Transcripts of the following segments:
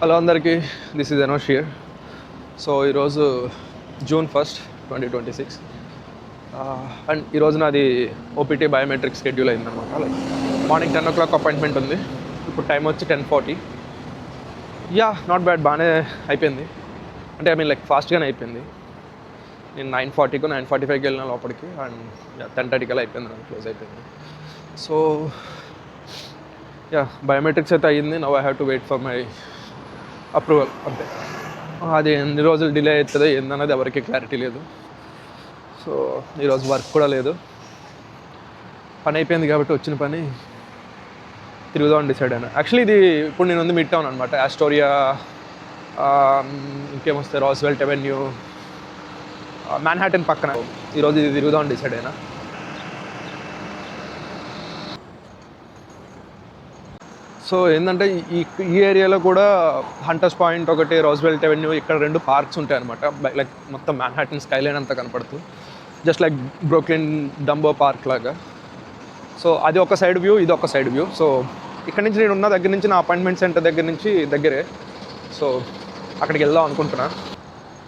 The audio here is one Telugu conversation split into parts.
హలో అందరికీ, దిస్ ఈజ్ అనోష్ హియర్. సో ఈరోజు June 1st, 2026 అండ్ ఈరోజు నాది ఓపీటీ బయోమెట్రిక్ షెడ్యూల్ అయిందనమాట. లైక్ మార్నింగ్ 10 o'clock అపాయింట్మెంట్ ఉంది. ఇప్పుడు టైం వచ్చి 10:40. యా, నాట్ బ్యాడ్, బాగానే అయిపోయింది. అంటే ఐ మీన్ లైక్ ఫాస్ట్గానే అయిపోయింది. నేను 9:40కు 9:45కి వెళ్ళిన లోపలికి, అండ్ 10:30 కల్లా అయిపోయింది, నాకు క్లోజ్ అయిపోయింది. సో యా, బయోమెట్రిక్స్ అయితే అయ్యింది. Now I have to wait for my approval అంతే. అది ఎన్ని రోజులు డిలే అవుతుందో ఏందన్నది ఎవరికి క్లారిటీ లేదు. సో ఈరోజు వర్క్ కూడా లేదు, పని అయిపోయింది కాబట్టి వచ్చిన పని తిరుగుదామని డిసైడ్ అయినా. యాక్చువల్లీ ఇది ఇప్పుడు నేను ఉంది మిడ్ టౌన్ అనమాట. ఆస్టోరియా, ఇంకేమొస్తే రాస్వెల్ట్ అవెన్యూ, మ్యాన్హాటన్ పక్కన. ఈరోజు ఇది తిరుగుదామని డిసైడ్ అయినా. సో ఏంటంటే ఈ ఏరియాలో కూడా హంటర్స్ పాయింట్ ఒకటి, రాస్వెల్ట్ అవెన్యూ, ఇక్కడ 2 పార్క్స్ ఉంటాయి అనమాట. లైక్ మొత్తం మ్యాన్హాటన్ స్కైలైన్ అంతా కనపడుతూ, just like Brooklyn Dumbo park లాగా. సో అది ఒక సైడ్ వ్యూ, ఇది ఒక సైడ్ వ్యూ. సో ఇక్కడ నుంచి నేను ఉన్న దగ్గర నుంచి, నా అపాయింట్మెంట్ సెంటర్ దగ్గర నుంచి దగ్గరే. సో అక్కడికి వెళ్దాం అనుకుంటున్నా.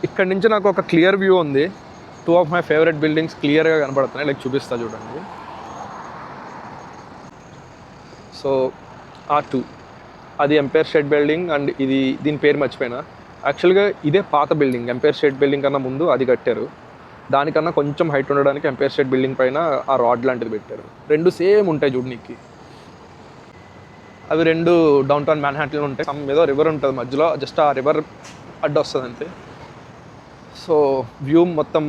ఇక్కడ నుంచి నాకు ఒక క్లియర్ వ్యూ ఉంది. 2 of my favorite బిల్డింగ్స్ క్లియర్గా కనపడుతున్నాయి. లైక్ చూపిస్తా చూడండి. సో R2 అది ఎంపైర్ స్టేట్ బిల్డింగ్, అండ్ ఇది దీని పేరు మర్చిపోయినా. యాక్చువల్గా ఇదే పాత బిల్డింగ్. ఎంపైర్ స్టేట్ బిల్డింగ్ కన్నా ముందు అది కట్టారు. దానికన్నా కొంచెం హైట్ ఉండడానికి ఎంపైర్ స్టేట్ బిల్డింగ్ పైన ఆ రాడ్ లాంటిది పెట్టారు. 2 సేమ్ ఉంటాయి చూడనీకి. అవి 2 డౌన్ టౌన్ మ్యాన్హాటన్లో ఉంటాయి. ఏదో రివర్ ఉంటుంది మధ్యలో, జస్ట్ ఆ రివర్ అడ్డు వస్తుంది అంతే. సో వ్యూ మొత్తం,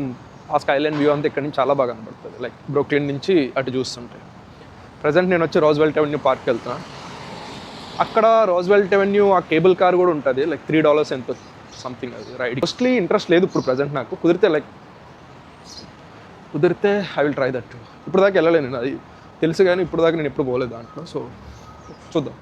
ఆ స్కైలైన్ వ్యూ అంతా ఇక్కడ నుంచి చాలా బాగా కనబడుతుంది. లైక్ బ్రూక్లిన్ నుంచి అటు చూస్తుంటే. ప్రజెంట్ నేను వచ్చి రాస్వెల్ట్ అవెన్యూ పార్క్కి వెళ్తున్నా. అక్కడ రాస్వెల్ట్ అవెన్యూ ఆ కేబుల్ కార్ కూడా ఉంటుంది. లైక్ $3 ఎంతో సంథింగ్ అది రైడ్. మోస్ట్లీ ఇంట్రెస్ట్ లేదు ఇప్పుడు ప్రజెంట్ నాకు. కుదిరితే ఐ విల్ ట్రై దట్. ఇప్పుడు దాకా వెళ్ళలేను నేను, అది తెలుసు, కానీ ఇప్పుడు దాకా నేను ఎప్పుడు పోలేదు దాంట్లో. సో చూద్దాం.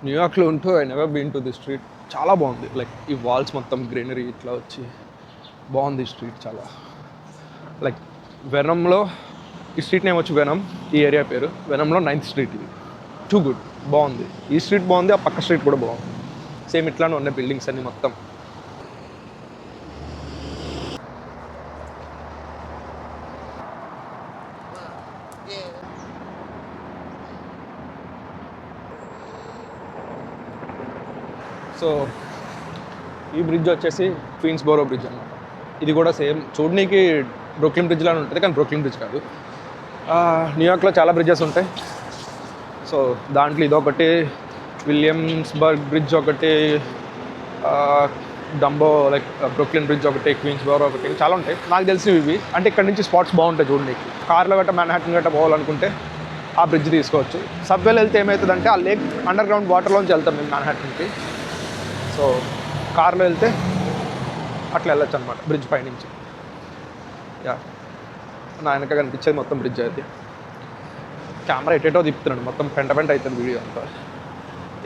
న్యూయార్క్లో ఉంటూ I never been to the street. చాలా బాగుంది. లైక్ ఈ వాల్స్ మొత్తం గ్రీనరీ ఇట్లా వచ్చి బాగుంది ఈ స్ట్రీట్ చాలా. లైక్ వెనంలో ఈ స్ట్రీట్ నేమ్ వచ్చి వెనం, ఈ ఏరియా పేరు. వెనంలో 9th స్ట్రీట్. ఇది టూ గుడ్, బాగుంది. ఈ స్ట్రీట్ బాగుంది, ఆ పక్క స్ట్రీట్ కూడా బాగుంది. సేమ్ ఇట్లానే ఉన్నాయి బిల్డింగ్స్ అన్ని మొత్తం. సో ఈ బ్రిడ్జ్ వచ్చేసి క్వీన్స్బోరో బ్రిడ్జ్ అనమాట. ఇది కూడా సేమ్ చూడనీకి బ్రూక్లిన్ బ్రిడ్జ్ లానే ఉంటుంది, కానీ బ్రూక్లిన్ బ్రిడ్జ్ కాదు. న్యూయార్క్లో చాలా బ్రిడ్జెస్ ఉంటాయి. సో దాంట్లో ఇదొకటి, విలియమ్స్బర్గ్ బ్రిడ్జ్ ఒకటి, డంబో లైక్ బ్రూక్లిన్ బ్రిడ్జ్ ఒకటి, క్వీన్స్బోరో ఒకటి, చాలా ఉంటాయి. నాకు తెలిసినవి ఇవి. అంటే ఇక్కడ నుంచి స్పాట్స్ బాగుంటాయి చూడనీకి. కార్లో గట్ట మ్యాన్హాటన్ గట్ట పోవాలనుకుంటే ఆ బ్రిడ్జ్ తీసుకోవచ్చు. సబ్వేలో వెళ్తే ఏమవుతుందంటే ఆ లేక్ అండర్ గ్రౌండ్ వాటర్లోంచి వెళ్తాం మేము మ్యాన్హాటన్కి. సో కార్లో వెళ్తే అట్లా వెళ్ళొచ్చు అనమాట బ్రిడ్జ్ పైనుంచి. యా, నా వెనక కనిపించేది మొత్తం బ్రిడ్జ్ అయితే. కెమెరా ఎటేటో తిప్పుతున్నాడు, మొత్తం పెంట అవుతుంది వీడియో అంతా.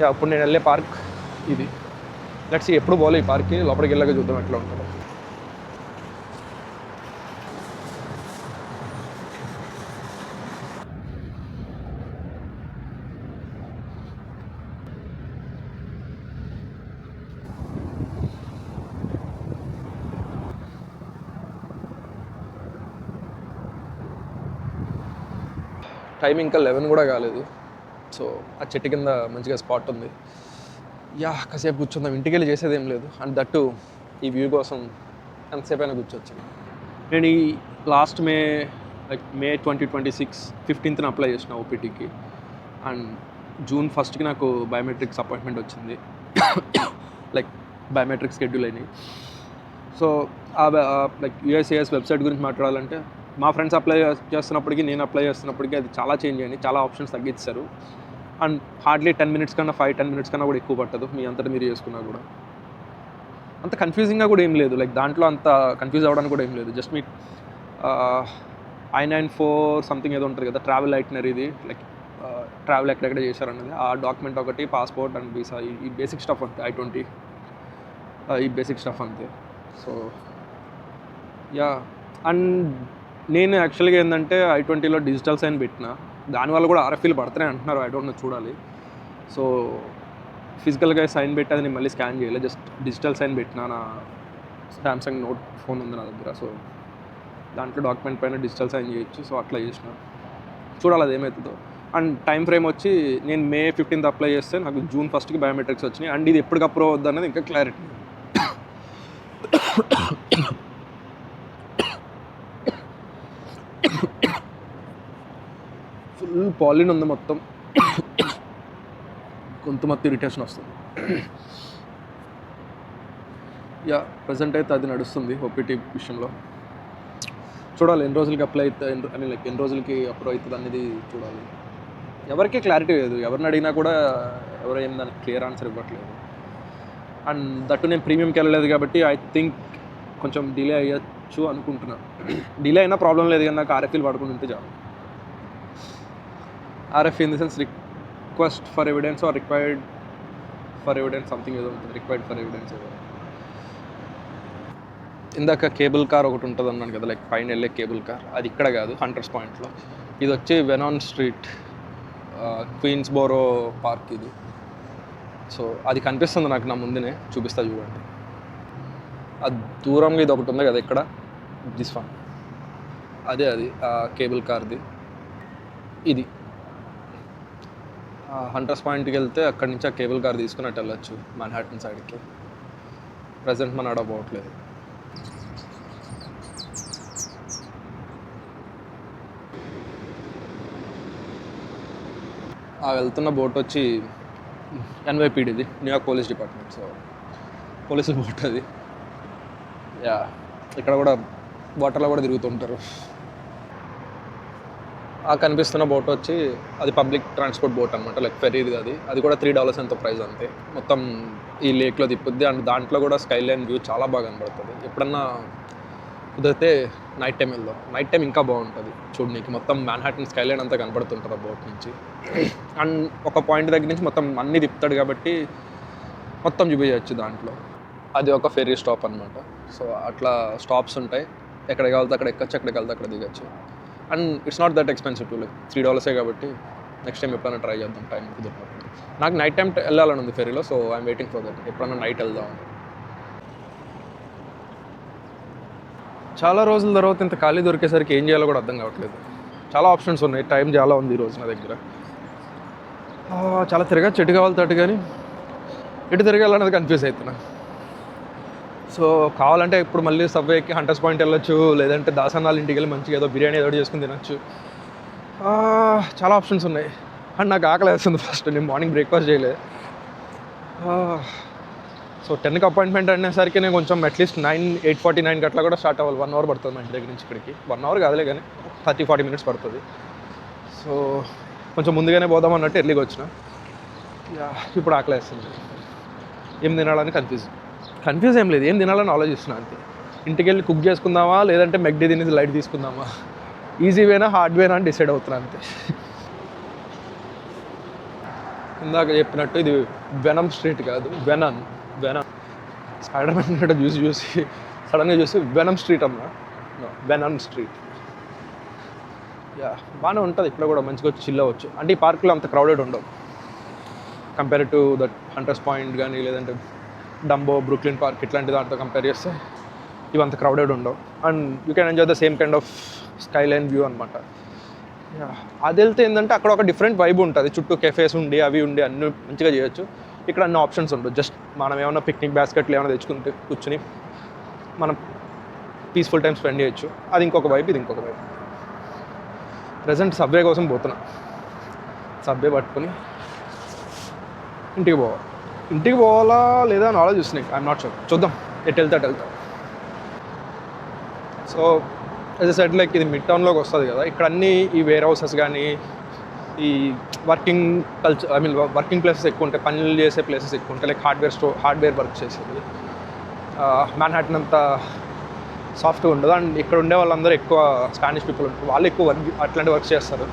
యా, ఇప్పుడు నేను వెళ్ళే పార్క్ ఇది. లెట్స్ ఎప్పుడు పోలే ఈ పార్క్కి, లోపలికి వెళ్ళాక చూద్దాం ఎట్లా ఉంటుందో. టైం ఇంకా 11 కూడా కాలేదు. సో ఆ చెట్టు కింద మంచిగా స్పాట్ ఉంది. యా, కాసేపు కూర్చుందాం. ఇంటికి వెళ్ళి చేసేది ఏం లేదు. అండ్ దట్టు ఈ వ్యూ కోసం ఎంతసేపు అయినా కూర్చోవచ్చు. నేను ఈ లాస్ట్ మే 2026 15th అప్లై చేసిన ఓపీటీకి. అండ్ June 1st నాకు బయోమెట్రిక్స్ అపాయింట్మెంట్ వచ్చింది. లైక్ బయోమెట్రిక్ షెడ్యూల్ అయినాయి. సో లైక్ USCIS వెబ్సైట్ గురించి మాట్లాడాలంటే, మా ఫ్రెండ్స్ అప్లై చేస్తున్నప్పటికీ, నేను అప్లై చేస్తున్నప్పటికీ అది చాలా చేంజ్ అయింది. చాలా ఆప్షన్స్ తగ్గించారు. అండ్ హార్డ్లీ 10 minutes కన్నా 5-10 minutes కన్నా కూడా ఎక్కువ పట్టదు మీ అంతటా మీరు చేసుకున్నా కూడా. అంత కన్ఫ్యూజింగ్గా కూడా ఏం లేదు. లైక్ దాంట్లో అంత కన్ఫ్యూజ్ అవ్వడానికి కూడా ఏం లేదు. జస్ట్ మీ I-94 సంథింగ్ ఏదో ఉంటుంది కదా, ట్రావెల్ ఐటనరీది, లైక్ ట్రావెల్ ఎక్కడెక్కడ చేశారన్నది, ఆ డాక్యుమెంట్ ఒకటి, పాస్పోర్ట్ అండ్ వీసా, ఈ బేసిక్ స్టఫ్ అంతే. I-20 ఈ బేసిక్ స్టఫ్ అంతే. సో అండ్ నేను యాక్చువల్గా ఏంటంటే I-20లో డిజిటల్ సైన్ పెట్టిన, దానివల్ల కూడా RFEలు పడుతున్నాయి అంటున్నారు. ఐ డోంట్ నో, చూడాలి. సో ఫిజికల్గా సైన్ పెట్టి అది నేను మళ్ళీ స్కాన్ చేయలేదు, జస్ట్ డిజిటల్ సైన్ పెట్టిన. నా సామ్సంగ్ నోట్ ఫోన్ ఉంది నా దగ్గర, సో దాంట్లో డాక్యుమెంట్ పైన డిజిటల్ సైన్ చేయొచ్చు. సో అట్లా చేసిన, చూడాలి అది ఏమవుతుందో. అండ్ టైం ఫ్రేమ్ వచ్చి నేను May 15th అప్లై చేస్తే నాకు June 1st బయోమెట్రిక్స్ వచ్చినాయి. అండ్ ఇది ఎప్పటికి అప్రూవ్ అవుద్ది అనేది ఇంకా క్లారిటీ. ఫుల్ పాలిన్ ఉంది మొత్తం, గొంతు మొత్తం ఇరిటేషన్ వస్తుంది. ప్రజెంట్ అయితే అది నడుస్తుంది OPT విషయంలో. చూడాలి ఎన్ని రోజులకి అప్లై అవుతుంది, ఎన్ని రోజులకి అప్రూవ్ అవుతుంది అనేది చూడాలి. ఎవరికీ క్లారిటీ లేదు, ఎవరిని అడిగినా కూడా ఎవరు ఏం దానికి క్లియర్ ఆన్సర్ ఇవ్వట్లేదు. అండ్ దట్టు నేను ప్రీమియంకి వెళ్ళలేదు కాబట్టి ఐ థింక్ కొంచెం డిలే అయ్యచ్చు అనుకుంటున్నాను. డిలే అయినా ప్రాబ్లం లేదు, కానీ నాకు RFEలు పడుకుని ఉంటే చాలు. RFE in the sense request for evidence are required for evidence, something ఏదో ఉంటుంది, రిక్వైర్డ్ ఫర్ ఎవిడెన్స్ ఏదో. ఇందాక కేబుల్ కార్ ఒకటి ఉంటుంది అన్నాను కదా, లైక్ పైన వెళ్ళే కేబుల్ కార్, అది ఇక్కడ కాదు, హంటర్స్ పాయింట్లో. ఇది వచ్చి వెనాన్ స్ట్రీట్, క్వీన్స్బోరో పార్క్ ఇది. సో అది కనిపిస్తుంది నాకు నా ముందునే, చూపిస్తా చూడండి. అది దూరంగా ఇది ఒకటి ఉంది కదా ఇక్కడ, దిస్ వన్, అదే అది కేబుల్ కార్ది. ఇది హంటర్స్ పాయింట్కి వెళ్తే అక్కడి నుంచి ఆ కేబుల్ కార్ తీసుకున్నట్టు వెళ్ళచ్చు మాన్హాటన్ సైడ్కి. ప్రజెంట్ మన ఆడ పోవట్లేదు. వెళ్తున్న బోట్ వచ్చి NYPDది, న్యూయార్క్ పోలీస్ డిపార్ట్మెంట్. సో పోలీసుల బోట్ అది. ఇక్కడ కూడా వాటర్లో కూడా తిరుగుతుంటారు. ఆ కనిపిస్తున్న బోట్ వచ్చి అది పబ్లిక్ ట్రాన్స్పోర్ట్ బోట్ అనమాట, లైక్ ఫెరీది. అది కూడా $3 ఎంతో ప్రైస్ అంతే. మొత్తం ఈ లేక్లో తిప్పుద్ది. అండ్ దాంట్లో కూడా స్కై లైన్ వ్యూ చాలా బాగా కనబడుతుంది. ఎప్పుడన్నా కుదిరితే నైట్ టైం వెళ్దాం, నైట్ టైం ఇంకా బాగుంటుంది చూడడానికి. మొత్తం మాన్హాటన్ స్కై లైన్ అంతా కనబడుతుంటుంది ఆ బోట్ నుంచి. అండ్ ఒక పాయింట్ దగ్గర నుంచి మొత్తం అన్నీ తిప్పుతాడు కాబట్టి మొత్తం చూపించవచ్చు దాంట్లో. అది ఒక ఫెరీ స్టాప్ అనమాట. సో అట్లా స్టాప్స్ ఉంటాయి, ఎక్కడికి వెళ్తే అక్కడ ఎక్కచ్చు, ఎక్కడికి వెళ్తే అక్కడ దిగచ్చు. And it's not that expensive to, like $3 కాబట్టి నెక్స్ట్ టైం ఎప్పుడైనా ట్రై చేద్దాం టైం కుదిరినప్పుడు. నాకు నైట్ టైం వెళ్ళాలని ఉంది ఫెరీలో, so I'm waiting for that, ఎప్పుడన్నా నైట్ వెళ్దాం. చాలా రోజుల తర్వాత ఇంత ఖాళీ దొరికేసరికి ఏం చేయాలో కూడా అర్థం కావట్లేదు. చాలా ఆప్షన్స్ ఉన్నాయి, టైం చాలా ఉంది ఈరోజు నా దగ్గర. చాలా తిరగచ్చు, ఎటు కావాలి తట్టు, కానీ ఎటు తిరగాలన్నది కన్ఫ్యూజ్ అవుతున్నా. సో కావాలంటే ఇప్పుడు మళ్ళీ సబ్వేకి హంటర్స్ పాయింట్ వెళ్ళొచ్చు, లేదంటే దాసనాల ఇంటికి వెళ్ళి మంచిగా ఏదో బిర్యానీ ఏదో చేసుకుని తినచ్చు. చాలా ఆప్షన్స్ ఉన్నాయి. అండ్ నాకు ఆకలి వేస్తుంది. ఫస్ట్ నేను మార్నింగ్ బ్రేక్ఫాస్ట్ చేయలేదు. సో 10కి అపాయింట్మెంట్ అనేసరికి నేను కొంచెం అట్లీస్ట్ 8:49 అట్లా కూడా స్టార్ట్ అవ్వాలి. 1 అవర్ పడుతుంది మా ఇంటి దగ్గర నుంచి ఇక్కడికి. 1 అవర్ కాదులే కానీ 30-40 మినిట్స్ పడుతుంది. సో కొంచెం ముందుగానే పోదాం అన్నట్టు ఎర్లీగా వచ్చిన. ఇప్పుడు ఆకలి వేస్తుంది. ఏం తినాలని కన్ఫ్యూజ్ ఏం లేదు, ఏం తినాలని ఆలోచిస్తున్నా అంతే. ఇంటికి వెళ్ళి కుక్ చేసుకుందామా, లేదంటే మెక్డీ తినేసి లైట్ తీసుకుందామా, ఈజీ వేనా హార్డ్ వేనా అని డిసైడ్ అవుతున్నా అంతే. ఇందాక చెప్పినట్టు ఇది వెనమ్ స్ట్రీట్ కాదు, వెనమ్ స్పైడర్ మ్యాన్ చూసి సడన్గా చూసి వెనమ్ స్ట్రీట్ అన్నా, వెనమ్ స్ట్రీట్. బాగానే ఉంటుంది. ఇక్కడ కూడా మంచిగా వచ్చి చిల్ అవ్వచ్చు. అంటే ఈ పార్క్లో అంత క్రౌడెడ్ ఉండవు compare to that hunters point కానీ, లేదంటే డంబో, బ్రూక్లిన్ పార్క్ ఇట్లాంటి దాంతో కంపేర్ చేస్తే ఇవి అంత క్రౌడెడ్ ఉండవు. And you can enjoy the same kind of sky line view అనమాట. అది వెళ్తే ఏంటంటే అక్కడ ఒక డిఫరెంట్ వైబ్ ఉంటుంది. చుట్టూ కెఫేస్ ఉండి అవి ఉండి అన్నీ మంచిగా చేయొచ్చు. ఇక్కడ అన్ని ఆప్షన్స్ ఉండవు. జస్ట్ మనం ఏమైనా పిక్నిక్ బాస్కెట్లు ఏమైనా తెచ్చుకుంటే కూర్చొని మనం పీస్ఫుల్ టైం స్పెండ్ చేయొచ్చు. అది ఇంకొక వైబ్, ఇది ఇంకొక వైబ్. ప్రజెంట్ సబ్వే కోసం పోతున్నా. సబ్వే పట్టుకొని ఇంటికి పోవాలా లేదా అని ఆలోచిస్తున్నాయి. ఐఎమ్ నాట్ షూర్, చూద్దాం ఎటు వెళ్తా. So as a said, like ఇది మిడ్ టౌన్లోకి వస్తుంది కదా, ఇక్కడ అన్నీ ఈ వేర్ హౌసెస్ కానీ, ఈ వర్కింగ్ వర్కింగ్ ప్లేసెస్ ఎక్కువ ఉంటాయి, పనులు చేసే ప్లేసెస్ ఎక్కువ ఉంటాయి. లైక్ హార్డ్వేర్ వర్క్ చేసేది. మాన్హాటన్ అంతా సాఫ్ట్గా ఉండదు. అండ్ ఇక్కడ ఉండే వాళ్ళందరూ ఎక్కువ స్పానిష్ పీపుల్ ఉంటారు, వాళ్ళు ఎక్కువ అట్లాంటి వర్క్ చేస్తారు.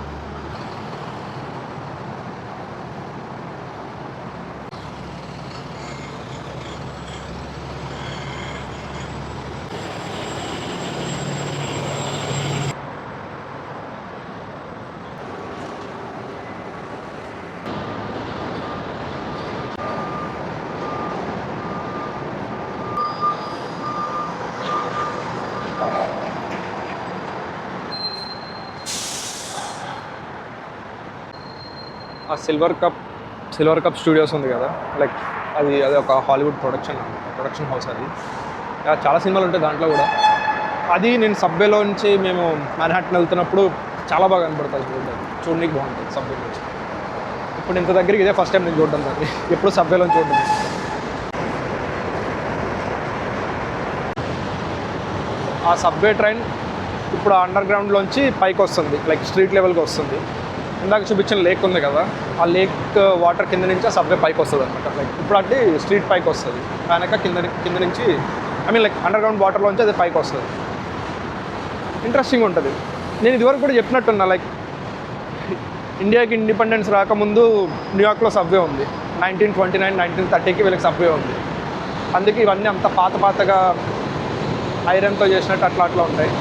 ఆ సిల్వర్ కప్ స్టూడియోస్ ఉంది కదా, లైక్ అది ఒక హాలీవుడ్ ప్రొడక్షన్ హౌస్ అది. చాలా సినిమాలు ఉంటాయి దాంట్లో కూడా. అది నేను సబ్వేలో నుంచి మేము మ్యాన్హాటన్ వెళ్తున్నప్పుడు చాలా బాగా కనపడుతుంది, చూడడానికి బాగుంటుంది సబ్వే నుంచి. ఇప్పుడు ఇంత దగ్గరికి ఇదే ఫస్ట్ టైం నేను చూడడం దాన్ని, ఎప్పుడు సబ్వేలో చూడడం. ఆ సబ్వే ట్రైన్ ఇప్పుడు అండర్ గ్రౌండ్లోంచి పైకి వస్తుంది, లైక్ స్ట్రీట్ లెవెల్కి వస్తుంది. ఇందాక చూపించిన లేక్ ఉంది కదా, ఆ లేక్ వాటర్ కింద నుంచి ఆ సబ్వే పైకి వస్తుంది అనమాట. లైక్ ఇప్పుడు అంటే స్ట్రీట్ పైకి వస్తుంది, వెనక కింద నుంచి లైక్ అండర్ గ్రౌండ్ వాటర్లోంచి అది పైకి వస్తుంది. ఇంట్రెస్టింగ్ ఉంటుంది. నేను ఇదివరకు కూడా చెప్పినట్టున్నా, లైక్ ఇండియాకి ఇండిపెండెన్స్ రాకముందు న్యూయార్క్లో సబ్వే ఉంది. 1929, 1930కి వీళ్ళకి సబ్వే ఉంది. అందుకే ఇవన్నీ అంత పాతగా ఐరన్తో చేసినట్టు అట్లా ఉంటాయి.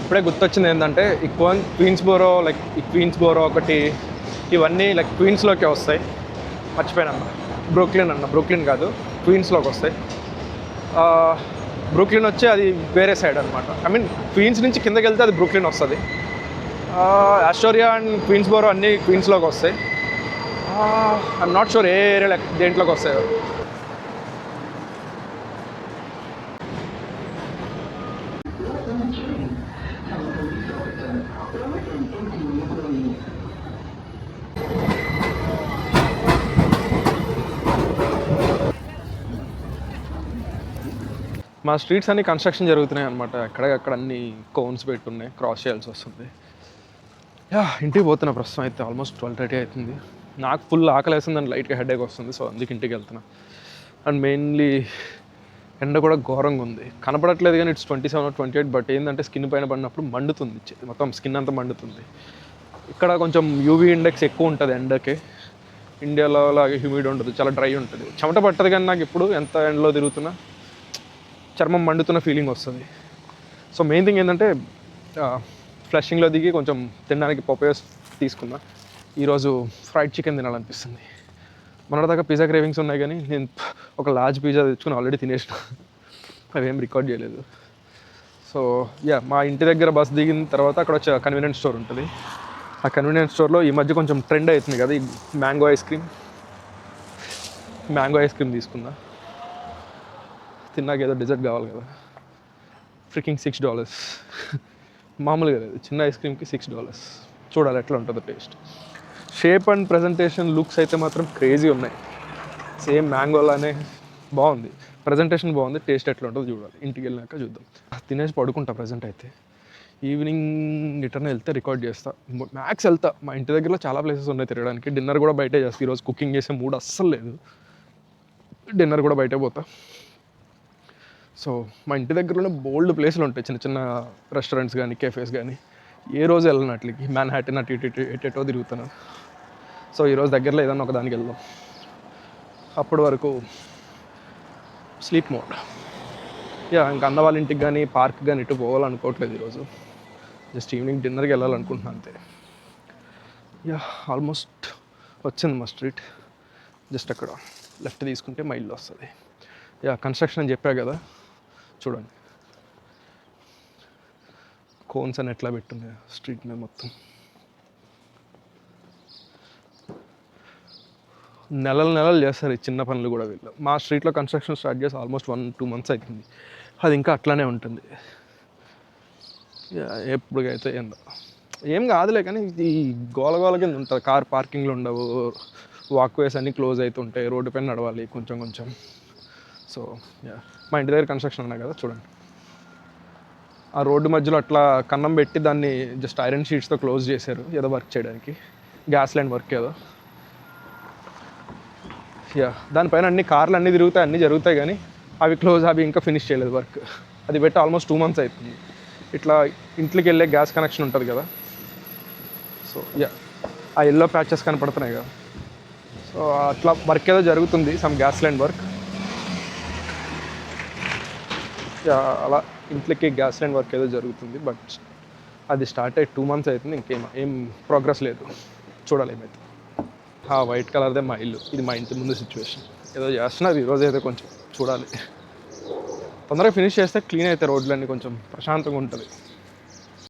ఇప్పుడే గుర్తొచ్చింది ఏంటంటే ఈ క్వీన్స్బోరో ఒకటి, ఇవన్నీ లైక్ క్వీన్స్లోకే వస్తాయి. మర్చిపోయానన్నా, బ్రూక్లిన్ కాదు, క్వీన్స్లోకి వస్తాయి. బ్రూక్లిన్ వచ్చి అది వేరే సైడ్ అనమాట. క్వీన్స్ నుంచి కిందకి వెళ్తే అది బ్రూక్లిన్ వస్తుంది. ఆస్టోరియా అండ్ క్వీన్స్బోరో అన్నీ క్వీన్స్లోకి వస్తాయి. ఐఎమ్ నాట్ షూర్ ఏ ఏరియా దేంట్లోకి వస్తాయో. మా స్ట్రీట్స్ అన్నీ కన్స్ట్రక్షన్ జరుగుతున్నాయి అనమాట. ఎక్కడెక్కడ అన్ని కోన్స్ పెట్టున్నాయి, క్రాస్ చేయాల్సి వస్తుంది. ఇంటికి పోతున్నా ప్రస్తుతం అయితే. ఆల్మోస్ట్ 12:30 అవుతుంది. నాకు ఫుల్ ఆకలి వేస్తుంది, లైట్గా హెడేక్ వస్తుంది. సో అందుకు ఇంటికి వెళ్తున్నా. అండ్ మెయిన్లీ ఎండ కూడా ఘోరంగా ఉంది, కనపడట్లేదు కానీ ఇట్స్ 27 or 28. బట్ ఏంటంటే స్కిన్ పైన పడినప్పుడు మండుతుంది, మొత్తం స్కిన్ అంతా మండుతుంది. ఇక్కడ కొంచెం యూవీ ఇండెక్స్ ఎక్కువ ఉంటుంది ఎండకి. ఇండియాలో అలాగే హ్యూమిడ్ ఉండదు, చాలా డ్రై ఉంటుంది. చెమట పట్టదు కానీ నాకు ఇప్పుడు ఎంత ఎండలో తిరుగుతున్నా చర్మం మండుతున్న ఫీలింగ్ వస్తుంది. సో మెయిన్ థింగ్ ఏంటంటే ఫ్లషింగ్లో దిగి కొంచెం తినడానికి పపాయాస్ తీసుకున్నా. ఈరోజు ఫ్రైడ్ చికెన్ తినాలనిపిస్తుంది. మొన్నటిదాకా పిజ్జా క్రేవింగ్స్ ఉన్నాయి కానీ నేను ఒక లార్జ్ పిజ్జా తెచ్చుకుని ఆల్రెడీ తినేసిన, అవేం రికార్డ్ చేయలేదు. సో మా ఇంటి దగ్గర బస్ దిగిన తర్వాత అక్కడ వచ్చే కన్వీనియన్స్ స్టోర్ ఉంటుంది. ఆ కన్వీనియన్స్ స్టోర్లో ఈ మధ్య కొంచెం ట్రెండ్ అవుతుంది కదా ఈ మ్యాంగో ఐస్ క్రీమ్ తీసుకుందా. తిన్నాక ఏదో డెజర్ట్ కావాలి కదా. ఫ్రికింగ్ $6 మామూలుగా లేదు, చిన్న ఐస్ క్రీమ్కి $6. చూడాలి ఎట్లా ఉంటుందో taste. Shape and presentation looks అయితే మాత్రం క్రేజీ ఉన్నాయి. సేమ్ మ్యాంగోలానే బాగుంది, ప్రజెంటేషన్ బాగుంది. టేస్ట్ ఎట్లా ఉంటుందో చూడాలి, ఇంటికి వెళ్ళినాక చూద్దాం. తినేసి పడుకుంటా ప్రజెంట్ అయితే. ఈవినింగ్ రిటర్న్ వెళ్తే రికార్డ్ చేస్తా. మ్యాక్స్ వెళ్తా, మా ఇంటి దగ్గరలో చాలా ప్లేసెస్ ఉన్నాయి తిరగడానికి. డిన్నర్ కూడా బయటే చేస్తా. ఈరోజు కుకింగ్ చేసే మూడ్ అస్సలు లేదు, డిన్నర్ కూడా బయటే పోతా. సో మా ఇంటి దగ్గరలోనే బోల్డ్ ప్లేసులు ఉంటాయి, చిన్న చిన్న రెస్టారెంట్స్ కానీ కేఫేస్ కానీ. ఏ రోజు వెళ్ళినట్లకి మ్యాన్హాటన్ అటు ఎటో తిరుగుతాను. సో ఈరోజు దగ్గరలో ఏదన్నా ఒక దానికి వెళ్దాం. అప్పటి వరకు స్లీప్ మోడ్. ఇంకా అన్న వాళ్ళ ఇంటికి కానీ పార్క్ కానీ ఇటు పోవాలనుకోవట్లేదు ఈరోజు. జస్ట్ ఈవినింగ్ డిన్నర్కి వెళ్ళాలనుకుంటున్నాను అంతే. ఆల్మోస్ట్ వచ్చింది మా స్ట్రీట్. జస్ట్ అక్కడ లెఫ్ట్ తీసుకుంటే మా ఇల్లు వస్తుంది. కన్స్ట్రక్షన్ అని చెప్పా కదా, చూడండి కోన్స్ అని ఎట్లా పెట్టున్నాయి స్ట్రీట్ మీద మొత్తం. నెలలు చేస్తారు ఈ చిన్న పనులు కూడా వీళ్ళు. మా స్ట్రీట్లో కన్స్ట్రక్షన్ స్టార్ట్ చేసి ఆల్మోస్ట్ 1-2 months అవుతుంది. అది ఇంకా అట్లానే ఉంటుంది. ఎప్పుడుకైతే ఏం కాదులే కానీ ఈ గోల కింద ఉంటుంది. కార్ పార్కింగ్లు ఉండవు, వాక్వేస్ అన్నీ క్లోజ్ అవుతుంటాయి, రోడ్డు పైన నడవాలి కొంచెం. సో మా ఇంటి దగ్గర కన్స్ట్రక్షన్ ఉన్నాయి కదా, చూడండి ఆ రోడ్డు మధ్యలో అట్లా కన్నం పెట్టి దాన్ని జస్ట్ ఐరన్ షీట్స్తో క్లోజ్ చేశారు, ఏదో వర్క్ చేయడానికి, గ్యాస్ లైన్ వర్క్ ఏదో. దానిపైన అన్ని కార్లు అన్నీ జరుగుతాయి కానీ అవి ఇంకా ఫినిష్ చేయలేదు వర్క్. అది పెట్టి ఆల్మోస్ట్ 2 months అవుతుంది. ఇట్లా ఇంట్లోకి వెళ్ళే గ్యాస్ కనెక్షన్ ఉంటుంది కదా, సో ఆ ఎల్లో ప్యాచెస్ కనపడుతున్నాయి కదా, సో అట్లా వర్క్ ఏదో జరుగుతుంది, సమ్ గ్యాస్ లైన్ వర్క్. అలా ఇంట్లోకి గ్యాస్ లైన్ వర్క్ ఏదో జరుగుతుంది. బట్ అది స్టార్ట్ అయ్యి 2 months అవుతుంది, ఏం ప్రోగ్రెస్ లేదు. చూడాలి ఏమైతే. వైట్ కలర్దే మా ఇల్లు, ఇది మా ఇంటి ముందు సిచ్యువేషన్. ఏదో చేస్తున్నారు ఈరోజు, అయితే కొంచెం చూడాలి. తొందరగా ఫినిష్ చేస్తే క్లీన్ అయితే రోడ్లన్నీ కొంచెం ప్రశాంతంగా ఉంటుంది.